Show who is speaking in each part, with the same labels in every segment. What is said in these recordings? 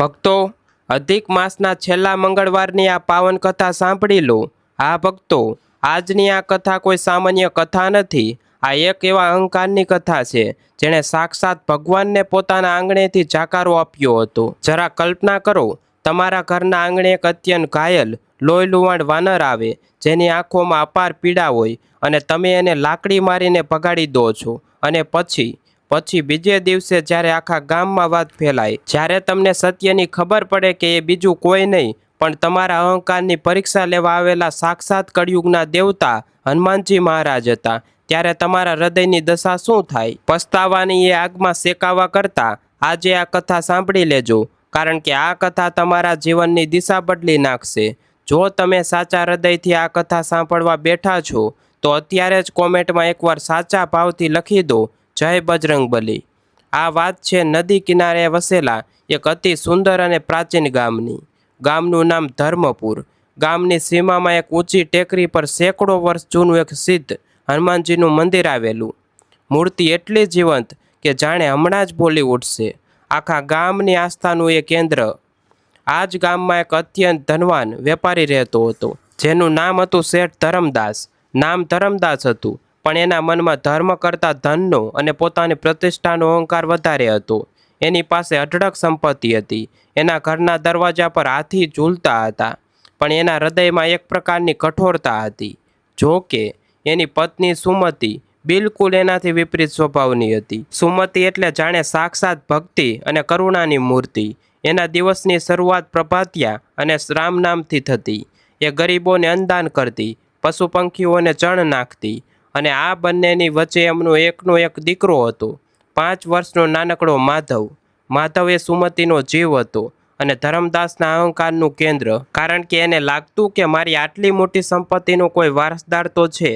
Speaker 1: ભક્તો, અધિક માસના છેલ્લા મંગળવારની આ પાવન કથા સાંભળી લો। આ ભક્તો, આજની આ કથા કોઈ સામાન્ય કથા નથી। આ એક એવા અહંકારની કથા છે જેણે સાક્ષાત ભગવાનને પોતાના આંગણેથી જાકારો આપ્યો હતો। જરા કલ્પના કરો, તમારા ઘરના આંગણે એક અત્યંત ઘાયલ લોહી લુહાણ વાનર આવે, જેની આંખોમાં અપાર પીડા હોય, અને તમે એને લાકડી મારીને ભગાડી દો છો। અને પછી બીજે દિવસે જ્યારે આખા ગામમાં વાત ફેલાય, જ્યારે તમને સત્યની ખબર પડે કે એ બીજું કોઈ નહીં પણ તમારા અહંકારની પરીક્ષા લેવા આવેલા સાક્ષાત કળિયુગના દેવતા હનુમાનજી મહારાજ હતા, ત્યારે તમારા હૃદયની દશા શું થાય? પસ્તાવાની એ આગમાં શેકાવા કરતાં આજે આ કથા સાંભળી લેજો, કારણ કે આ કથા તમારા જીવનની દિશા બદલી નાખશે। જો તમે સાચા હૃદયથી આ કથા સાંભળવા બેઠા છો તો અત્યારે જ કોમેન્ટમાં એકવાર સાચા ભાવથી લખી દો, જય બજરંગબલી। આ વાત છે નદી કિનારે વસેલા એક અતિ સુંદર અને પ્રાચીન ગામની। ગામનું નામ ધર્મપુર। ગામની સીમામાં એક ઊંચી ટેકરી પર સેંકડો વર્ષ જૂનું એક સિદ્ધ હનુમાનજીનું મંદિર આવેલું। મૂર્તિ એટલી જીવંત કે જાણે હમણાં જ બોલી ઉઠશે। આખા ગામની આસ્થાનું એ કેન્દ્ર। આ જ ગામમાં એક અત્યંત ધનવાન વેપારી રહેતો હતો, જેનું નામ હતું શેઠ ધરમદાસ। નામ ધરમદાસ હતું, પણ એના મનમાં ધર્મ કરતાં ધનનો અને પોતાની પ્રતિષ્ઠાનો અહંકાર વધારે હતો। એની પાસે અઢળક સંપત્તિ હતી। એના ઘરના દરવાજા પર હાથી ઝૂલતા હતા, પણ એના હૃદયમાં એક પ્રકારની કઠોરતા હતી। જો કે એની પત્ની સુમતિ બિલકુલ એનાથી વિપરીત સ્વભાવની હતી। સુમતિ એટલે જાણે સાક્ષાત ભક્તિ અને કરુણાની મૂર્તિ। એના દિવસની શરૂઆત પ્રભાતિયા અને રામ નામથી થતી। એ ગરીબોને અન્નદાન કરતી, પશુ પંખીઓને ચણ નાખતી, અને આ બંનેની વચ્ચે એમનો એકનો એક દીકરો હતો, 5 વર્ષનો નાનકડો માધવ। માધવ એ સુમતિનો જીવ હતો અને ધરમદાસના અહંકારનું કેન્દ્ર, કારણ કે એને લાગતું કે મારી આટલી મોટી સંપત્તિનો કોઈ વારસદાર તો છે।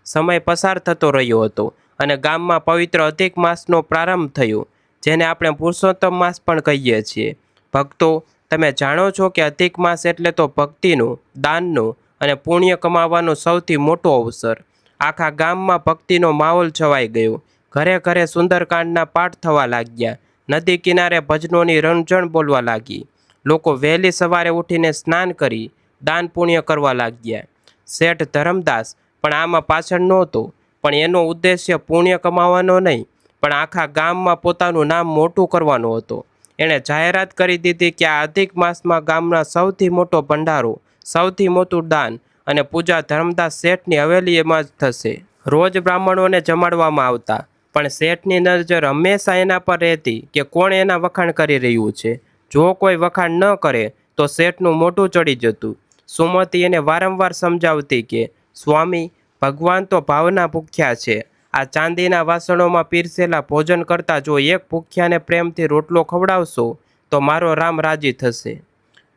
Speaker 1: સમય પસાર થતો રહ્યો હતો અને ગામમાં પવિત્ર અધિક માસનો પ્રારંભ થયો, જેને આપણે પુરુષોત્તમ માસ પણ કહીએ છીએ। ભક્તો, તમે જાણો છો કે અધિક માસ એટલે તો ભક્તિનો, દાનનો અને પુણ્ય કમાવાનો સૌથી મોટો અવસર। આખા ગામમાં ભક્તિનો માહોલ છવાઈ ગયો। ઘરે ઘરે સુંદરકાંડના પાઠ થવા લાગ્યા। નદી કિનારે ભજનોની રણઝણ બોલવા લાગી। લોકો વહેલી સવારે ઉઠીને સ્નાન કરી દાન પુણ્ય કરવા લાગ્યા। શેઠ ધરમદાસ પણ આમાં પાછળ નહોતો, પણ એનો ઉદ્દેશ્ય પુણ્ય કમાવાનો નહીં, પણ આખા ગામમાં પોતાનું નામ મોટું કરવાનો હતો। એણે જાહેરાત કરી દીધી કે આ અધિક માસમાં ગામના સૌથી મોટો ભંડારો, સૌથી મોટું દાન અને પૂજા ધરમદાસ શેઠની હવેલીમાં જ થશે। રોજ બ્રાહ્મણોને જમાડવામાં આવતા, પણ શેઠની નજર હંમેશા એના પર રહેતી કે કોણ એના વખાણ કરી રહ્યું છે। જો કોઈ વખાણ ન કરે તો શેઠનું મોઢું ચડી જતું। સુમતિ એને વારંવાર સમજાવતી કે સ્વામી, ભગવાન તો ભાવના ભૂખ્યા છે। આ ચાંદીના વાસણોમાં પીરસેલા ભોજન કરતાં જો એક ભૂખ્યાને પ્રેમથી રોટલો ખવડાવશો તો મારો રામ રાજી થશે।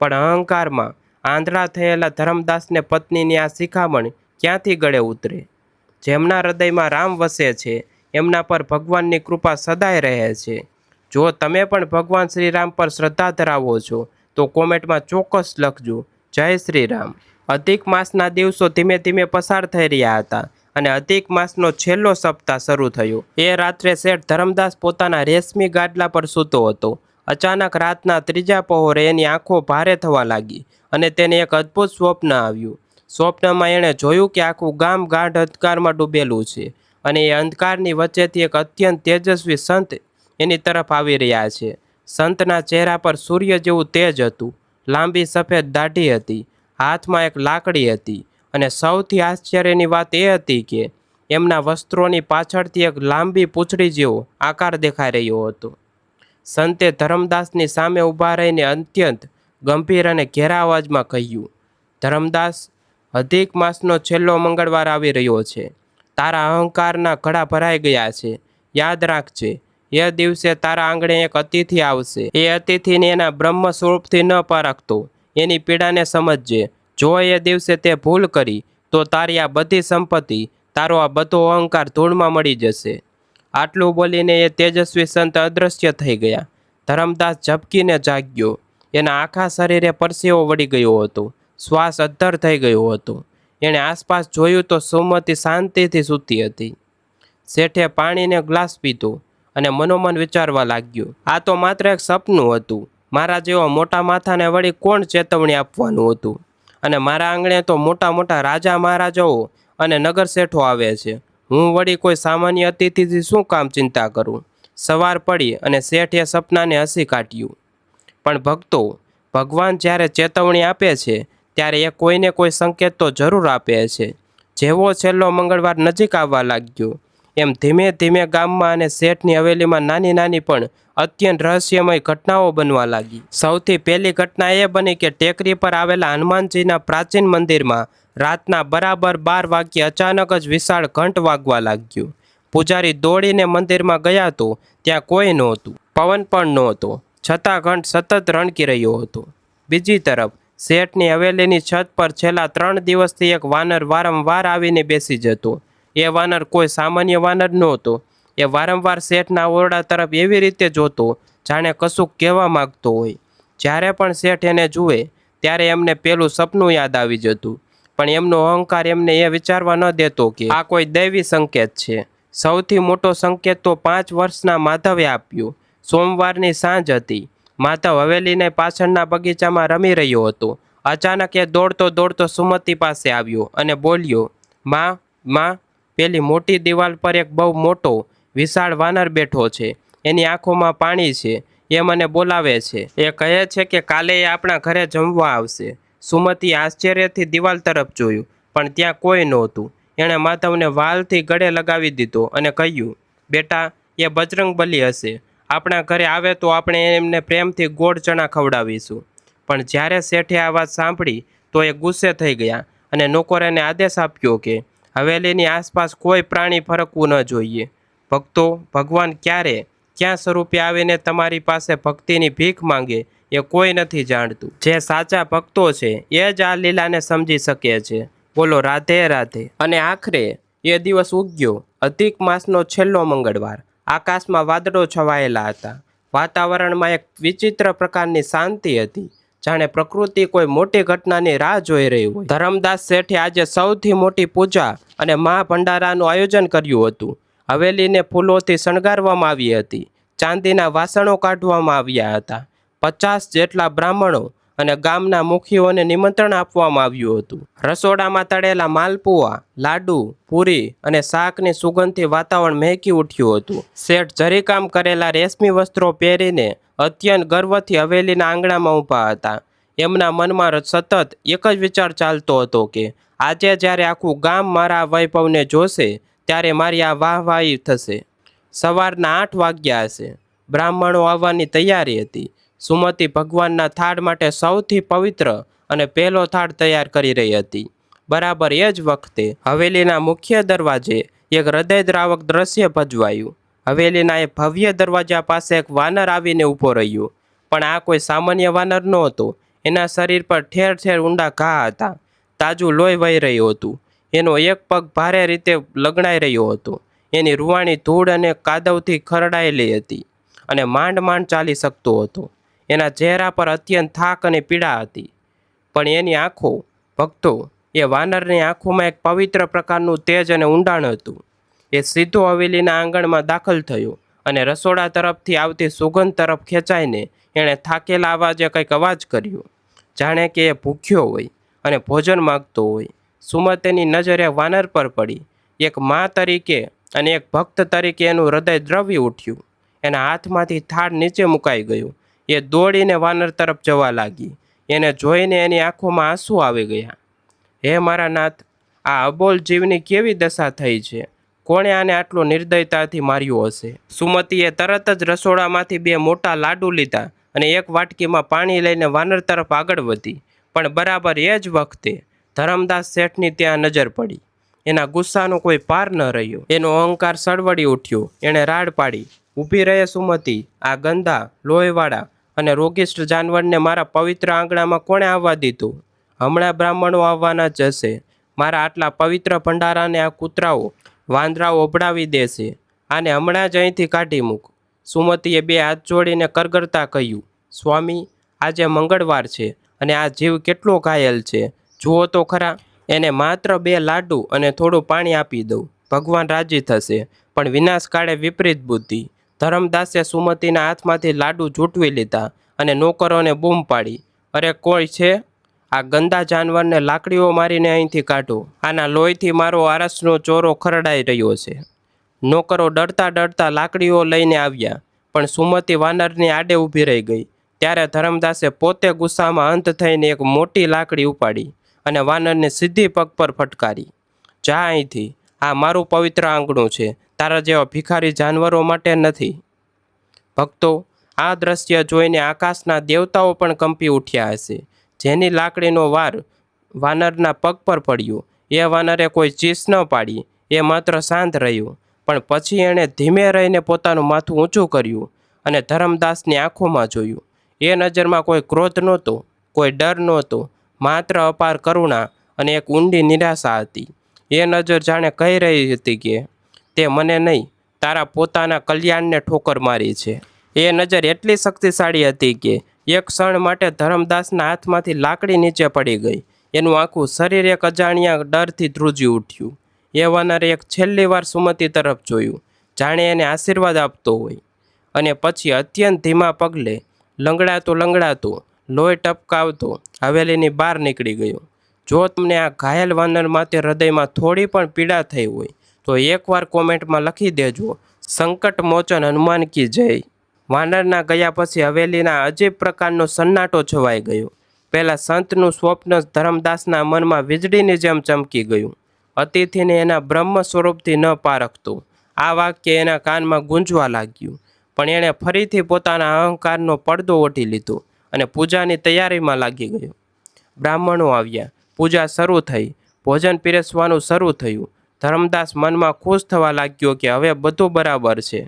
Speaker 1: પણ અહંકારમાં આંધળા થયેલા ધરમદાસને પત્નીની આ શિખામણ ક્યાંથી ગળે ઉતરે? જેમના હૃદયમાં રામ વસે છે એમના પર ભગવાનની કૃપા સદાય રહે છે। જો તમે પણ ભગવાન શ્રી રામ પર શ્રદ્ધા ધરાવો છો તો કોમેન્ટમાં ચોક્કસ લખજો, જય શ્રી રામ। અધિક માસના દિવસો ધીમે ધીમે પસાર થઈ રહ્યા હતા અને અધિક માસનો છેલ્લો સપ્તાહ શરૂ થયો। એ રાત્રે શેઠ ધરમદાસ પોતાના રેશમી ગાદલા પર સૂતો હતો। અચાનક રાતના 3જા પહોરે એની આંખો ભારે થવા લાગી અને તેને એક અદ્ભુત સ્વપ્ન આવ્યું। સ્વપ્નમાં એણે જોયું કે આખું ગામ ગાઢ અંધકારમાં ડૂબેલું છે અને એ અંધકારની વચ્ચેથી એક અત્યંત તેજસ્વી સંત એની તરફ આવી રહ્યા છે। સંતના ચહેરા પર સૂર્ય જેવું તેજ હતું, લાંબી સફેદ દાઢી હતી, હાથમાં એક લાકડી હતી, અને સૌથી આશ્ચર્યની વાત એ હતી કે એમના વસ્ત્રોની પાછળથી એક લાંબી પૂંછડી જેવો આકાર દેખાઈ રહ્યો હતો। સંતે ધરમદાસની સામે ઊભા રહીને અત્યંત ગંભીર અને ઘેરા અવાજમાં કહ્યું, ધરમદાસ, અધિક માસનો છેલ્લો મંગળવાર આવી રહ્યો છે। તારા અહંકારના ઘડા ભરાઈ ગયા છે। યાદ રાખજે, એ દિવસે તારા આંગણે એક અતિથિ આવશે। એ અતિથિને એના બ્રહ્મ સ્વરૂપથી ન પારખતો, એની પીડાને સમજજે। જો એ દિવસે તે ભૂલ કરી તો તારી આ બધી સંપત્તિ, તારો આ બધો અહંકાર ધૂળમાં મળી જશે। આટલું બોલીને એ તેજસ્વી સંત અદૃશ્ય થઈ ગયા। ધરમદાસ ઝબકીને જાગ્યો। એના આખા શરીરે પરસેવો વળી ગયો હતો, શ્વાસ અદ્ધર થઈ ગયો હતો। એણે આસપાસ જોયું તો સુમતિ શાંતિથી સૂતી હતી। શેઠે પાણીને ગ્લાસ પીધો અને મનોમન વિચારવા લાગ્યો, આ તો માત્ર એક સપનું હતું, મારા જેવા મોટા માથાને વળી કોણ ચેતવણી આપવાનું હતું? અને મારા આંગણે તો મોટા મોટા રાજા મહારાજાઓ અને નગર શેઠો આવે છે. હું વળી કોઈ સામાન્ય અતિથિથી શું કામ ચિંતા કરું? સવાર પડી અને શેઠે સપનાને હસી કાઢ્યું. પણ ભક્તો, ભગવાન જ્યારે ચેતવણી આપે છે ત્યારે એ કોઈને કોઈ સંકેત તો જરૂર આપે છે. જેવો છેલ્લો મંગળવાર નજીક આવવા લાગ્યો એમ ધીમે ધીમે ગામમાં અને શેઠની હવેલીમાં નાની નાની પણ અત્યંત રહસ્યમય ઘટનાઓ બનવા લાગી. સૌથી પહેલી ઘટના એ બની કે ટેકરી પર આવેલા હનુમાનજીના પ્રાચીન મંદિરમાં રાતના બરાબર 12 વાગ્યે અચાનક જ વિશાળ ઘંટ વાગવા લાગ્યું. પૂજારી દોડીને મંદિરમાં ગયા તો ત્યાં કોઈ નહોતું, પવન પણ નહોતો, છતાં ઘંટ સતત રણકી રહ્યો હતો. બીજી તરફ શેઠની હવેલીની છત પર છેલ્લા 3 દિવસથી એક વાનર વારંવાર આવીને બેસી જતો. એ વાનર કોઈ સામાન્ય વાનર નહોતો. એ વારંવાર શેઠના ઓરડા તરફ એવી રીતે જોતો જાણે કશુંક કહેવા માગતો હોય. જ્યારે પણ શેઠ એને જુએ ત્યારે એમને પેલું સપનું યાદ આવી જતું. પણ એમનો અહંકાર એમને એ વિચારવા ન દેતો કે આ કોઈ દૈવી સંકેત છે. સૌથી મોટો સંકેત તો 5 વર્ષના માધવે આપ્યો. સોમવારની સાંજ હતી. માધવ હવેલીને પાછળના બગીચામાં રમી રહ્યો હતો. અચાનક એ દોડતો દોડતો સુમતી પાસે આવ્યો અને બોલ્યો, માં, પેલી મોટી દિવાલ પર એક બહુ મોટો વિશાળ વાનર બેઠો છે. એની આંખોમાં પાણી છે. એ મને બોલાવે છે. એ કહે છે કે કાલે એ આપણા ઘરે જમવા આવશે. સુમતી આશ્ચર્યથી દિવાલ તરફ જોયું, પણ ત્યાં કોઈ નહોતું. એણે માધવને વાલથી ગળે લગાવી દીધો અને કહ્યું, બેટા, એ બજરંગબલી હશે. આપણા ઘરે આવે તો આપણે એમને પ્રેમથી ગોળ ચણા ખવડાવીશું. પણ જ્યારે શેઠે આ વાત સાંભળી તો એ ગુસ્સે થઈ ગયા અને નોકરોને આદેશ આપ્યો કે હવેલીની આસપાસ કોઈ પ્રાણી ફરકવું ન જોઈએ. ભક્તો, ભગવાન ક્યાં સ્વરૂપે આવીને તમારી પાસે ભક્તિની ભીખ માંગે એ કોઈ નથી જાણતું. જે સાચા ભક્તો છે એ જ આ લીલાને સમજી શકે છે. બોલો રાધે રાધે. અને આખરે એ દિવસ ઉગ્યો, અધિક માસનો છેલ્લો મંગળવાર. આકાશમાં વાદળો છવાયેલા હતા. વાતાવરણમાં એક વિચિત્ર પ્રકારની શાંતિ હતી, જાણે પ્રકૃતિ કોઈ મોટી ઘટનાની રાહ જોઈ રહી હોય. ધરમદાસ શેઠે આજે સૌથી મોટી પૂજા અને મહાભંડારાનું આયોજન કર્યું હતું. હવેલીને ફૂલોથી શણગારવામાં આવી હતી. ચાંદીના વાસણો કાઢવામાં આવ્યા હતા. 50 જેટલા બ્રાહ્મણો અને ગામના મુખીઓને નિમંત્રણ આપવામાં આવ્યું હતું. રસોડામાં તળેલા માલપુઆ, લાડુ, પૂરી અને શાકની સુગંધથી વાતાવરણ મહેકી ઉઠ્યું હતું. શેઠ જરીકામ કરેલા રેશમી વસ્ત્રો પહેરીને અત્યંત ગર્વથી હવેલીના આંગણામાં ઊભા હતા. એમના મનમાં સતત એક જ વિચાર ચાલતો હતો કે આજે જ્યારે આખું ગામ મારા વૈભવને જોશે ત્યારે મારી આ વાહવાહી થશે. સવારના 8 વાગ્યા હશે. બ્રાહ્મણો આવવાની તૈયારી હતી. સુમતી ભગવાનના થાળ માટે સૌથી પવિત્ર અને પહેલો થાળ તૈયાર કરી રહી હતી. બરાબર એ જ વખતે હવેલીના મુખ્ય દરવાજે એક હૃદયદ્રાવક દ્રશ્ય ભજવાયું. હવેલીના એ ભવ્ય દરવાજા પાસે એક વાનર આવીને ઊભો રહ્યો. પણ આ કોઈ સામાન્ય વાનર નહોતો. એના શરીર પર ઠેર ઠેર ઊંડા ઘા હતા. તાજું લોહી વહી રહ્યું હતું. એનો એક પગ ભારે રીતે લગણાઈ રહ્યો હતો. એની રૂવાણી ધૂળ અને કાદવથી ખરડાયેલી હતી અને માંડ માંડ ચાલી શકતો હતો. એના ચહેરા પર અત્યંત થાક અને પીડા હતી. પણ એની આંખો, ભક્તો, એ વાનરની આંખોમાં એક પવિત્ર પ્રકારનું તેજ અને ઊંડાણ હતું. એ સીધો હવેલીના આંગણમાં દાખલ થયો અને રસોડા તરફથી આવતી સુગંધ તરફ ખેંચાઈને એણે થાકેલા અવાજે કંઈક અવાજ કર્યો, જાણે કે એ ભૂખ્યો હોય અને ભોજન માગતો હોય. સુમતીની નજર એ વાનર પર પડી. એક મા તરીકે અને એક ભક્ત તરીકે એનું હૃદય દ્રવી ઉઠ્યું. એના હાથમાંથી થાળ નીચે મુકાઈ ગયું. એ દોડીને વાનર તરફ જવા લાગી. એને જોઈને એની આંખોમાં આંસુ આવી ગયા. હે મારા નાથ, આ અબોલ જીવની કેવી દશા થઈ છે? કોણે આને આટલો નિર્દયતાથી માર્યો હશે? સુમતીએ તરત જ રસોડામાંથી 2 મોટા લાડુ લીધા અને એક વાટકીમાં પાણી લઈને વાનર તરફ આગળ વધી. પણ બરાબર એ જ વખતે ધરમદાસ શેઠની ત્યાં નજર પડી. એના ગુસ્સાનો કોઈ પાર ન રહ્યો. એનો અહંકાર સળવળી ઉઠ્યો. એણે રાડ પાડી, ઊભી રહે સુમતી. આ ગંદા, લોહીવાળા અને રોગિષ્ઠ જાનવરને મારા પવિત્ર આંગણામાં કોણે આવવા દીધું? હમણાં બ્રાહ્મણો આવવાના જ હશે. મારા આટલા પવિત્ર ભંડારાને આ કૂતરાઓ, વાંદરાઓ ઓભડાવી દેશે. આને હમણાં જ અહીંથી કાઢી મૂક. સુમતીએ 2 હાથ જોડીને કરગરતા કહ્યું, સ્વામી, આજે મંગળવાર છે અને આ જીવ કેટલો ઘાયલ છે. જુઓ તો ખરા. એને માત્ર 2 લાડુ અને થોડું પાણી આપી દઉં. ભગવાન રાજી થશે. પણ વિનાશ કાળે વિપરીત બુદ્ધિ. ધરમદાસે સુમતીના હાથમાંથી લાડુ ઝૂંટવી લીધા અને નોકરોને બૂમ પાડી, અરે કોઈ છે? આ ગંદા જાનવરને લાકડીઓ મારીને અહીંથી કાઢો. આના લોહીથી મારો આરસનો ચોરો ખરડાઈ રહ્યો છે. નોકરો ડરતા ડરતા લાકડીઓ લઈને આવ્યા, પણ સુમતિ વાનરની આડે ઊભી રહી ગઈ. ત્યારે ધરમદાસે પોતે ગુસ્સામાં અંત થઈને એક મોટી લાકડી ઉપાડી અને વાનરને સીધી પગ પર ફટકારી. જા અહીંથી, આ મારું પવિત્ર આંગણું છે, તારા જેવા ભિખારી જાનવરો માટે નથી. ભક્તો, આ દ્રશ્ય જોઈને આકાશના દેવતાઓ પણ કંપી ઉઠ્યા હશે. જેની લાકડીનો વાર વાનરના પગ પર પડ્યો, એ વાનરે કોઈ ચીસ ન પાડી, એ માત્ર શાંત રહ્યું. પણ પછી એણે ધીમે રહીને પોતાનું માથું ઊંચું કર્યું અને ધરમદાસની આંખોમાં જોયું. એ નજરમાં કોઈ ક્રોધ નહોતો, કોઈ ડર નહોતો, માત્ર અપાર કરુણા અને એક ઊંડી નિરાશા હતી. એ નજર જાણે કહી રહી હતી કે તે મને નહીં, તારા પોતાના કલ્યાણને ઠોકર મારી છે. એ નજર એટલી શક્તિશાળી હતી કે એક ક્ષણ માટે ધરમદાસના હાથમાંથી લાકડી નીચે પડી ગઈ. એનું આખું શરીર એક અજાણ્યા ડરથી ધ્રુજી ઉઠ્યું. એ વાનરે એક છેલ્લી વાર સુમતિ તરફ જોયું, જાણે એને આશીર્વાદ આપતો હોય, અને પછી અત્યંત ધીમા પગલે લંગડાતો લોહી ટપકાવતો હવેલીની બહાર નીકળી ગયો. જો તમને આ ઘાયલ વાનર માટે હૃદયમાં થોડી પણ પીડા થઈ હોય તો એકવાર કોમેન્ટમાં લખી દેજો, સંકટ મોચન હનુમાન કી જય. વાનરના ગયા પછી હવેલીના અજીબ પ્રકારનો સન્નાટો છવાઈ ગયો. પહેલાં સંતનું સ્વપ્ન ધરમદાસના મનમાં વીજળીની જેમ ચમકી ગયું. અતિથિને એના બ્રહ્મ સ્વરૂપથી ન પારખતો આ વાક્ય એના કાનમાં ગુંજવા લાગ્યું. પણ એણે ફરીથી પોતાના અહંકારનો પડદો ઓઢી લીધો અને પૂજાની તૈયારીમાં લાગી ગયો. બ્રાહ્મણો આવ્યા, પૂજા શરૂ થઈ, ભોજન પીરસવાનું શરૂ થયું. ધરમદાસ મનમાં ખુશ થવા લાગ્યો કે હવે બધું બરાબર છે.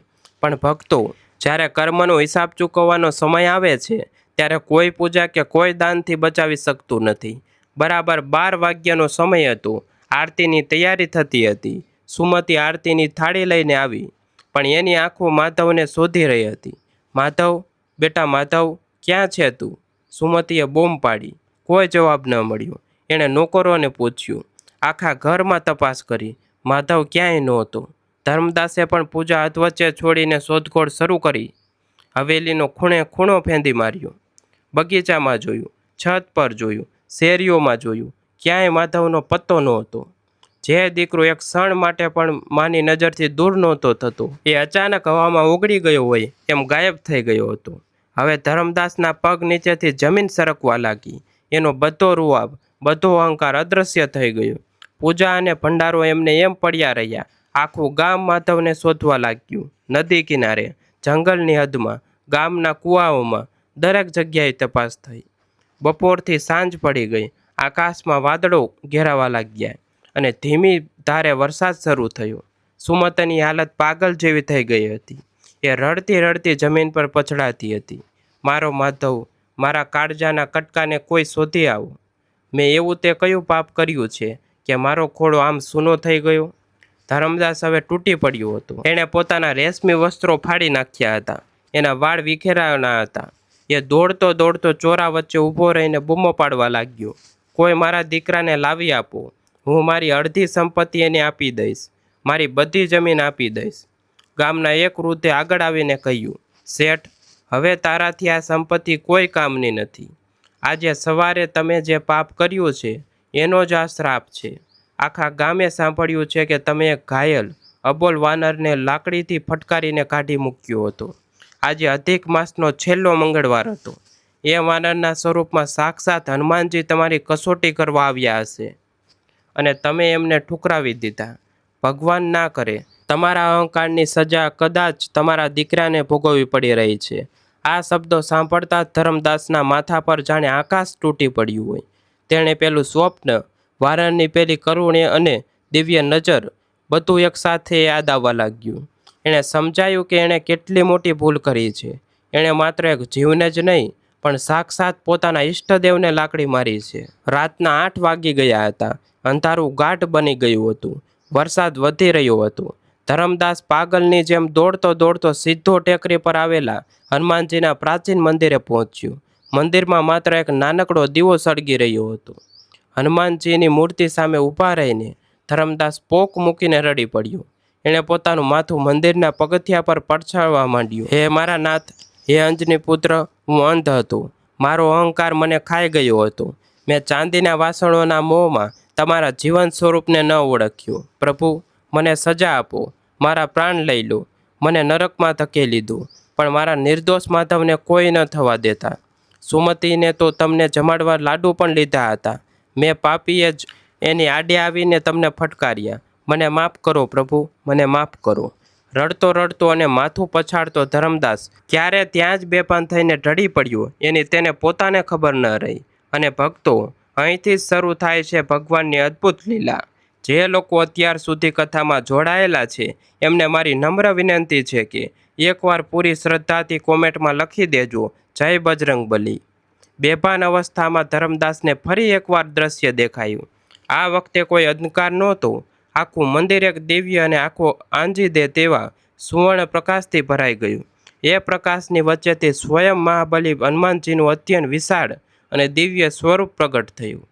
Speaker 1: પણ ભક્તો, જ્યારે કર્મનો હિસાબ ચૂકવવાનો સમય આવે છે ત્યારે કોઈ પૂજા કે કોઈ દાનથી બચાવી શકતું નથી. બરાબર 12 વાગ્યાનો સમય હતો. આરતીની તૈયારી થતી હતી. સુમતિ આરતીની થાળી લઈને આવી, પણ એની આંખો માધવને શોધી રહી હતી. માધવ, બેટા માધવ, ક્યાં છે તું? સુમતિએ બૂમ પાડી. કોઈ જવાબ ન મળ્યો. એણે નોકરોને પૂછ્યું, આખા ઘરમાં તપાસ કરી, માધવ ક્યાંય નહોતો. ધર્મદાસે પણ પૂજા અધવચ્ચે છોડીને શોધખોળ શરૂ કરી. હવેલીનો ખૂણે ખૂણો ફેંદી માર્યો. બગીચામાં જોયું, છત પર જોયું, શેરીઓમાં જોયું, ક્યાંય માધવનો પત્તો નહોતો. જે દીકરો એક ક્ષણ માટે પણ માની નજરથી દૂર નહોતો થતો, એ અચાનક હવામાં ઓગળી ગયો હોય એમ ગાયબ થઈ ગયો હતો. હવે ધરમદાસના પગ નીચેથી જમીન સરકવા લાગી. એનો બધો રૂઆબ, બધો અહંકાર અદૃશ્ય થઈ ગયો. પૂજા અને ભંડારો એમને એમ પડ્યા રહ્યા. આખું ગામ માધવને શોધવા લાગ્યું. નદી કિનારે, જંગલની હદમાં, ગામના કૂવાઓમાં, દરેક જગ્યાએ તપાસ થઈ. બપોરથી સાંજ પડી ગઈ. આકાશમાં વાદળો ઘેરાવા લાગ્યા અને ધીમી ધારે વરસાદ શરૂ થયો. સુમતિની હાલત પાગલ જેવી થઈ ગઈ હતી. એ રડતી રડતી જમીન પર પછડાતી હતી. મારો માધવ, મારા કાળજાના કટકાને કોઈ શોધી આવો. મેં એવું તે કયું પાપ કર્યું છે કે મારો ખોળો આમ સૂનો થઈ ગયો? ધરમદાસ હવે તૂટી પડ્યો હતો. એણે પોતાના રેશમી વસ્ત્રો ફાડી નાખ્યા હતા. એના વાળ વિખેરાના હતા. એ દોડતો દોડતો ચોરા વચ્ચે ઊભો રહીને બૂમો પાડવા લાગ્યો, કોઈ મારા દીકરાને લાવી આપો. હું મારી અડધી સંપત્તિ એને આપી દઈશ, મારી બધી જમીન આપી દઈશ. ગામના એક વૃદ્ધે આગળ આવીને કહ્યું, શેઠ, હવે તારાથી આ સંપત્તિ કોઈ કામની નથી. આજે સવારે તમે જે પાપ કર્યું છે એનો જ આ શ્રાપ છે. આખા ગામે સાંભળ્યું છે કે તમે એક ઘાયલ અબોલ વાનરને લાકડીથી ફટકારીને કાઢી મૂક્યો હતો. આજે અધિક માસનો છેલ્લો મંગળવાર હતો. એ વાનરના સ્વરૂપમાં સાક્ષાત હનુમાનજી તમારી કસોટી કરવા આવ્યા હશે અને તમે એમને ઠુકરાવી દીધા. ભગવાન ના કરે તમારા અહંકારની સજા કદાચ તમારા દીકરાને ભોગવવી પડી રહી છે. આ શબ્દો સાંભળતા ધરમદાસના માથા પર જાણે આકાશ તૂટી પડ્યું હોય. તેણે પેલું સ્વપ્ન, વાનરની પેલી કરુણે અને દિવ્ય નજર, બધું એકસાથે યાદ આવવા લાગ્યું. એણે સમજાયું કે એણે કેટલી મોટી ભૂલ કરી છે. એણે માત્ર એક જીવને જ નહીં પણ સાક્ષાત પોતાના ઈષ્ટદેવને લાકડી મારી છે. રાતના 8 વાગી ગયા હતા. અંધારું ગાઢ બની ગયું હતું. વરસાદ વધી રહ્યો હતો. ધરમદાસ પાગલની જેમ દોડતો દોડતો સીધો ટેકરી પર આવેલા હનુમાનજીના પ્રાચીન મંદિરે પહોંચ્યો. મંદિરમાં માત્ર એક નાનકડો દીવો સળગી રહ્યો હતો. હનુમાનજીની મૂર્તિ સામે ઊભા રહીને ધરમદાસ પોક મૂકીને રડી પડ્યો. એણે પોતાનું માથું મંદિરના પગથિયા પર પડછાડવા માંડ્યું. હે મારા નાથ, હે અંજની પુત્ર, હું અંધ હતો, મારો અહંકાર મને ખાઈ ગયો હતો. મેં ચાંદીના વાસણોના મોહમાં તમારા જીવન સ્વરૂપને ન ઓળખ્યું. પ્રભુ, મને સજા આપો, મારા પ્રાણ લઈ લો, મને નરકમાં ધકેલી દો, પણ મારા નિર્દોષ માધવને કોઈ ન થવા દેતા. સુમતીને તો તમને જમાડવા લાડુ પણ લીધા હતા. મેં પાપીએ જ એની આડે આવીને તમને ફટકાર્યા. મને માફ કરો પ્રભુ, મને માફ કરો. રડતો રડતો અને માથું પછાડતો ધર્મદાસ ક્યારે ત્યાં જ બેભાન થઈને ઢળી પડ્યો, એની તેને પોતાને ખબર ન રહી. અને ભક્તો, અહીંથી જ શરૂ થાય છે ભગવાનની અદ્ભુત લીલા. જે લોકો અત્યાર સુધી કથામાં જોડાયેલા છે એમને મારી નમ્ર વિનંતી છે કે એકવાર પૂરી શ્રદ્ધાથી કોમેન્ટમાં લખી દેજો, જય બજરંગબલી. બેભાન અવસ્થામાં ધર્મદાસને ફરી એકવાર દ્રશ્ય દેખાયું. આ વખતે કોઈ અંધકાર નહોતો. આખું મંદિર એક દિવ્ય અને આખો આંજી દે તેવા સુવર્ણ પ્રકાશથી ભરાઈ ગયું. એ પ્રકાશની વચ્ચેથી સ્વયં મહાબલી હનુમાનજીનું અત્યંત વિશાળ અને દિવ્ય સ્વરૂપ પ્રગટ થયું.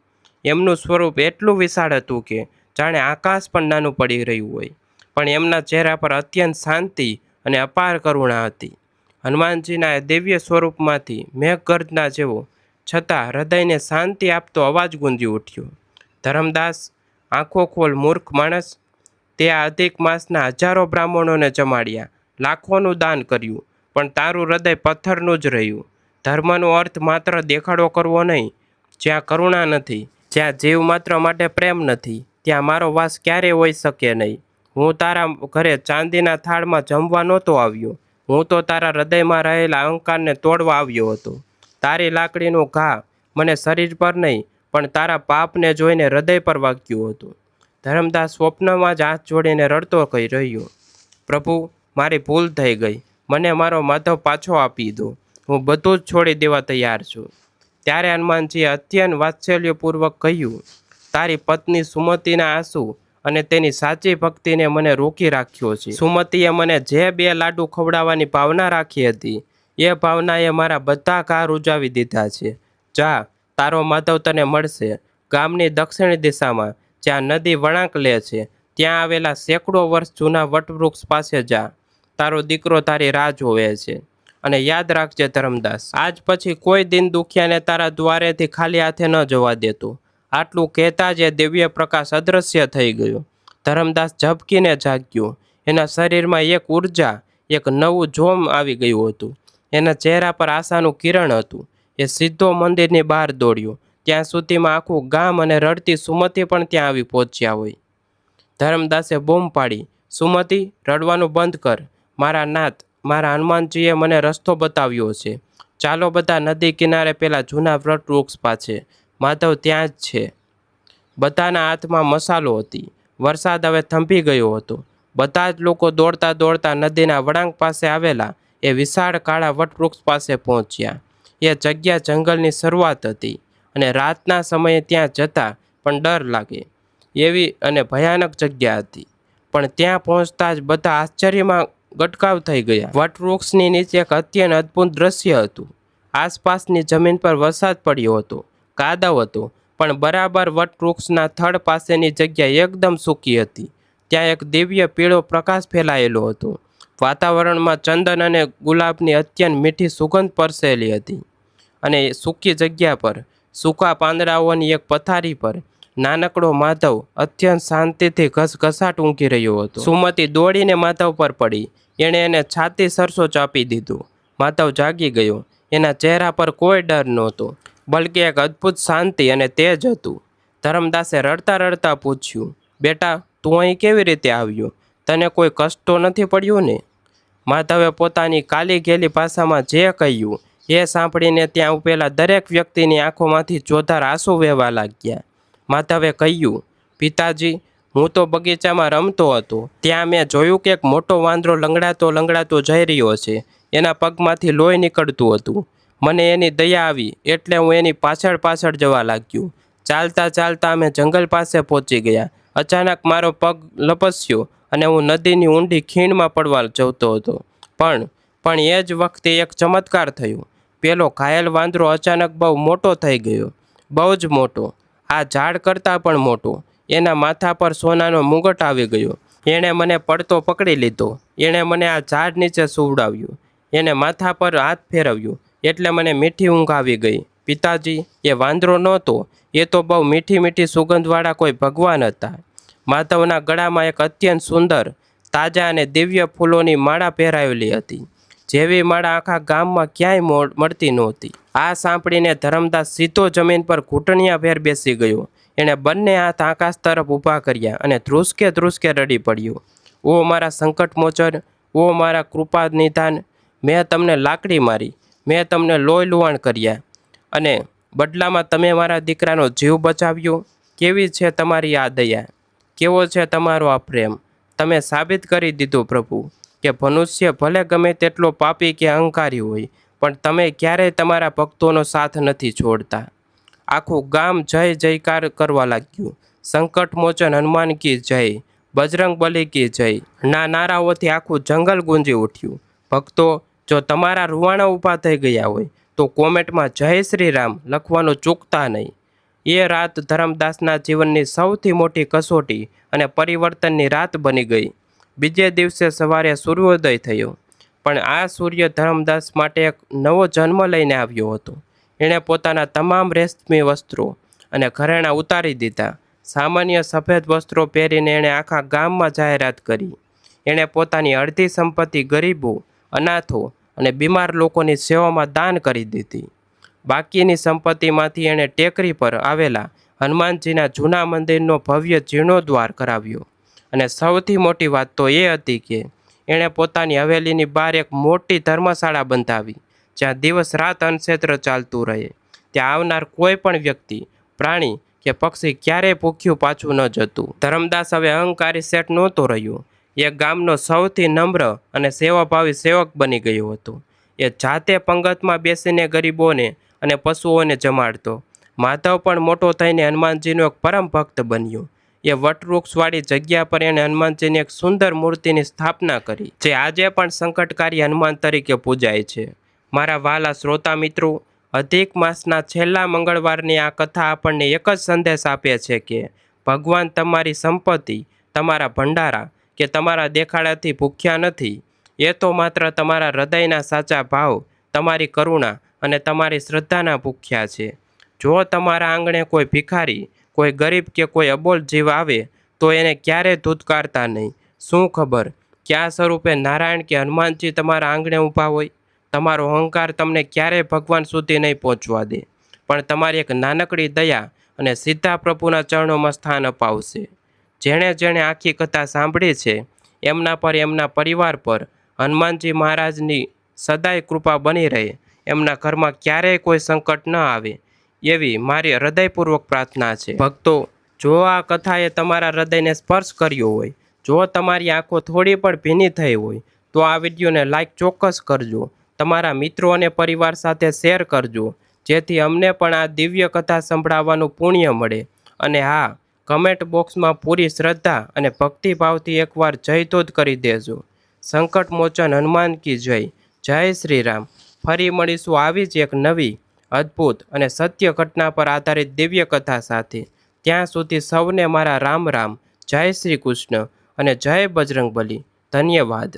Speaker 1: એમનું સ્વરૂપ એટલું વિશાળ હતું કે જાણે આકાશ પણ નાનું પડી રહ્યું હોય, પણ એમના ચહેરા પર અત્યંત શાંતિ અને અપાર કરુણા હતી. હનુમાનજીના એ દિવ્ય સ્વરૂપમાંથી મેઘગર્જના જેવો છતાં હૃદયને શાંતિ આપતો અવાજ ગુંજી ઉઠ્યો. ધર્મદાસ, આંખો ખોલ મૂર્ખ માણસ. તે આ અધિક માસના હજારો બ્રાહ્મણોને જમાડ્યા, લાખોનું દાન કર્યું, પણ તારું હૃદય પથ્થરનું જ રહ્યું. ધર્મનો અર્થ માત્ર દેખાડો કરવો નહીં. જ્યાં કરુણા નથી, જ્યાં જીવ માત્ર માટે પ્રેમ નથી, ત્યાં મારો વાસ ક્યારેય હોઈ શકે નહીં. હું તારા ઘરે ચાંદીના થાળમાં જમવા નહોતો આવ્યો, હું તો તારા હૃદયમાં રહેલા અહંકારને તોડવા આવ્યો હતો. તારી લાકડીનું ઘા મને શરીર પર નહીં, પણ તારા પાપને જોઈને હૃદય પર વાગ્યું હતું. ધર્મદાસ સ્વપ્નમાં જ હાથ જોડીને રડતો કહી રહ્યો, પ્રભુ, મારી ભૂલ થઈ ગઈ, મને મારો માધવ પાછો આપી દો, હું બધું જ છોડી દેવા તૈયાર છું. ત્યારે હનુમાનજીએ અત્યંત વાત્સલ્યપૂર્વક કહ્યું, તારી પત્ની સુમતીના આંસુ અને તેની સાચી ભક્તિને મને રોકી રાખ્યો છે. સુમતીએ મને જે 2 લાડુ ખવડાવવાની ભાવના રાખી હતી, એ ભાવનાએ મારા બધા ઘા રૂજાવી દીધા છે. જા, તારો માધવ તને મળશે. ગામની દક્ષિણ દિશામાં જ્યાં નદી વળાંક લે છે ત્યાં આવેલા સેંકડો વર્ષ જૂના વટવૃક્ષ પાસે જા. તારો દીકરો તારી રાહ જોવે છે. અને યાદ રાખજે ધર્મદાસ, આજ પછી કોઈ દિન દુખિયાને તારા દ્વારેથી ખાલી હાથે ન જવા દેતો. આટલું કહેતા જ એ દિવ્ય પ્રકાશ અદૃશ્ય થઈ ગયો. ધર્મદાસ ઝબકીને જાગ્યો. એના શરીરમાં એક ઉર્જા, એક નવું જોમ આવી ગયું હતું. એના ચહેરા પર આશાનું કિરણ હતું. એ સીધો મંદિરની બહાર દોડ્યો. ત્યાં સુધીમાં આખું ગામ અને રડતી સુમતી પણ ત્યાં આવી પહોંચ્યા હોય. ધર્મદાસે બૂમ પાડી, સુમતી, રડવાનું બંધ કર. મારા નાથ, મારા હનુમાનજીએ મને રસ્તો બતાવ્યો છે. ચાલો બધા નદી કિનારે પેલા જૂના વટવૃક્ષ પાસે, માધવ ત્યાં જ છે. બધાના હાથમાં મસાલો હતી. વરસાદ હવે થંભી ગયો હતો. બધા જ લોકો દોડતા દોડતા નદીના વળાંક પાસે આવેલા એ વિશાળ કાળા વટવૃક્ષ પાસે પહોંચ્યા. એ જગ્યા જંગલની શરૂઆત હતી અને રાતના સમયે ત્યાં જતા પણ ડર લાગે એવી અને ભયાનક જગ્યા હતી. પણ ત્યાં પહોંચતા જ બધા આશ્ચર્યમાં ગટકાવ થઈ ગયા. વટવૃક્ષની નીચે એક અત્યંત અદ્ભુત દ્રશ્ય હતું. આસપાસની જમીન પર વરસાદ પડ્યો હતો, કાદવ હતો, પણ બરાબર વટવૃક્ષના થડ પાસેની જગ્યા એકદમ સૂકી હતી. ત્યાં એક દિવ્ય પીળો પ્રકાશ ફેલાયેલો હતો. વાતાવરણમાં ચંદન અને ગુલાબની અત્યંત મીઠી સુગંધ પરસેલી હતી. અને સૂકી જગ્યા પર સૂકા પાંદડાઓની એક પથારી પર નાનકડો માધવ અત્યંત શાંતિથી ઘસઘસાટ ઊંઘી રહ્યો હતો. સુમતી દોડીને માધવ પર પડી. એણે એને છાતી સરસો ચાપી દીધું. માધવ જાગી ગયો. એના ચહેરા પર કોઈ ડર નહોતો, બલકે એક અદ્ભુત શાંતિ અને તેજ હતું. ધર્મદાસે રડતા રડતા પૂછ્યું, બેટા, તું અહીં કેવી રીતે આવ્યો? તને કોઈ કષ્ટ તો નથી પડ્યું ને? માધવે પોતાની કાલી ઘેલી ભાષામાં જે કહ્યું એ સાંભળીને ત્યાં ઉભેલા દરેક વ્યક્તિની આંખોમાંથી જોધાર આંસુ વહેવા લાગ્યા. માધવે કહ્યું, પિતાજી, હું તો બગીચામાં રમતો હતો. ત્યાં મેં જોયું કે એક મોટો વાંદરો લંગડાતો લંગડાતો જઈ રહ્યો છે. એના પગમાંથી લોહી નીકળતું હતું. મને એની દયા આવી એટલે હું એની પાછળ પાછળ જવા લાગ્યું. ચાલતા ચાલતા અમે જંગલ પાસે પહોંચી ગયા. અચાનક મારો પગ લપસ્યો અને હું નદીની ઊંડી ખીણમાં પડવા જતો હતો. પણ એ જ વખતે એક ચમત્કાર થયો. પેલો ઘાયલ વાંદરો અચાનક બહુ મોટો થઈ ગયો, બહુ જ મોટો, આ ઝાડ કરતાં પણ મોટો. એના માથા પર સોનાનો મુગટ આવી ગયો. એણે મને પડતો પકડી લીધો. એણે મને આ ઝાડ નીચે સુવડાવ્યું. એને માથા પર હાથ ફેરવ્યું એટલે મને મીઠી ઊંઘ આવી ગઈ. પિતાજી, એ વાંદરો નહોતો, એ તો બહુ મીઠી મીઠી સુગંધવાળા કોઈ ભગવાન હતા. માધવના ગળામાં એક અત્યંત સુંદર, તાજા અને દિવ્ય ફૂલોની માળા પહેરાવેલી હતી, જેવી માળા આખા ગામમાં ક્યાંય મળતી નહોતી. આ સાંભળીને ધરમદાસ સીધો જમીન પર ઘૂંટણિયા ભેર બેસી ગયો. એણે બંને હાથ આકાશ તરફ ઊભા કર્યા અને ધ્રુસકે ધ્રુસકે રડી પડ્યો. ઓ મારા સંકટ મોચન, ઓ મારા કૃપા નિધાન, મેં તમને લાકડી મારી, મેં તમને લોહી લુહાણ કર્યા, અને બદલામાં તમે મારા દીકરાનો જીવ બચાવ્યો. કેવી છે તમારી આ દયા, કેવો છે તમારો આ પ્રેમ. તમે સાબિત કરી દીધું પ્રભુ કે મનુષ્ય ભલે ગમે તેટલો પાપી કે અહંકારી હોય, પણ તમે ક્યારેય તમારા ભક્તોનો સાથ નથી છોડતા. આખું ગામ જય જયકાર કરવા લાગ્યું. સંકટ મોચન હનુમાન કી જય, બજરંગ બલી કી જય ના નારાઓથી આખું જંગલ ગુંજી ઉઠ્યું. ભક્તો, જો તમારા રૂવાણા ઊભા થઈ ગયા હોય તો કોમેન્ટમાં જય શ્રી રામ લખવાનું ચૂકતા નહીં. એ રાત ધરમદાસના જીવનની સૌથી મોટી કસોટી અને પરિવર્તનની રાત બની ગઈ. બીજે દિવસે સવારે સૂર્યોદય થયો, પણ આ સૂર્ય ધરમદાસ માટે એક નવો જન્મ લઈને આવ્યો હતો. એણે પોતાના તમામ રેશમી વસ્ત્રો અને ઘરેણાં ઉતારી દીધા. સામાન્ય સફેદ વસ્ત્રો પહેરીને એણે આખા ગામમાં જાહેરાત કરી. એણે પોતાની અડધી સંપત્તિ ગરીબો, અનાથો અને બીમાર લોકોની સેવામાં દાન કરી દીધી. બાકીની સંપત્તિમાંથી એણે ટેકરી પર આવેલા હનુમાનજીના જૂના મંદિરનો ભવ્ય જીર્ણોદ્ધાર કરાવ્યો. અને સૌથી મોટી વાત તો એ હતી કે એણે પોતાની હવેલીની બહાર એક મોટી ધર્મશાળા બંધાવી, જ્યાં દિવસ રાત અન્નક્ષેત્ર ચાલતું રહે. ત્યાં આવનાર કોઈ પણ વ્યક્તિ, પ્રાણી કે પક્ષી ક્યારેય ભૂખ્યું પાછું ન જતું. ધરમદાસ હવે અહંકારી શેઠ નહોતો રહ્યો. એ ગામનો સૌથી નમ્ર અને સેવાભાવી સેવક બની ગયો હતો. એ જાતે પંગતમાં બેસીને ગરીબોને અને પશુઓને જમાડતો. માધવ પણ મોટો થઈને હનુમાનજીનો એક પરમ ભક્ત બન્યો. એ વટવૃક્ષવાળી જગ્યા પર એણે હનુમાનજીની એક સુંદર મૂર્તિની સ્થાપના કરી, જે આજે પણ સંકટકારી હનુમાન તરીકે પૂજાય છે. મારા વહાલા શ્રોતા મિત્રો, અધિક માસના છેલ્લા મંગળવારની આ કથા આપણને એક જ સંદેશ આપે છે કે ભગવાન તમારી સંપત્તિ, તમારા ભંડારા કે તમારા દેખાડાથી ભૂખ્યા નથી. એ તો માત્ર તમારા હૃદયના સાચા ભાવ, તમારી કરુણા અને તમારી શ્રદ્ધાના ભૂખ્યા છે. જો તમારા આંગણે કોઈ ભિખારી, કોઈ ગરીબ કે કોઈ અબોલ જીવ આવે તો એને ક્યારેય ધૂતકારતા નહીં. શું ખબર કયા સ્વરૂપે નારાયણ કે હનુમાનજી તમારા આંગણે ઊભા હોય. તમારો અહંકાર તમને ક્યારેય ભગવાન સુધી નહીં પહોંચવા દે, પણ તમારી એક નાનકડી દયા અને સીધા પ્રભુના ચરણોમાં સ્થાન અપાવશે. જેણે જેણે આખી કથા સાંભળી છે, એમના પર, એમના પરિવાર પર હનુમાનજી મહારાજની સદાય કૃપા બની રહે. એમના ઘરમાં ક્યારેય કોઈ સંકટ ન આવે, એવી મારી હૃદયપૂર્વક પ્રાર્થના છે. ભક્તો, જો આ કથાએ તમારા હૃદયને સ્પર્શ કર્યો હોય, જો તમારી આંખો થોડી પણ ભીની થઈ હોય, તો આ વિડીયોને લાઈક ચોક્કસ કરજો. તમારા મિત્રો અને પરિવાર સાથે શેર કરજો, જેથી અમને પણ આ દિવ્ય કથા સંભળાવવાનું પુણ્ય મળે. અને હા, કમેન્ટ બોક્સમાં પૂરી શ્રદ્ધા અને ભક્તિભાવથી એકવાર જય ધોધ કરી દેજો. સંકટ મોચન હનુમાન કી જય. જય શ્રી રામ. ફરી મળીશું આવી જ એક નવી, અદ્ભુત અને સત્ય ઘટના પર આધારિત દિવ્ય કથા સાથે. ત્યાં સુધી સૌને મારા રામ રામ, જય શ્રી કૃષ્ણ અને જય બજરંગ બલી. ધન્યવાદ.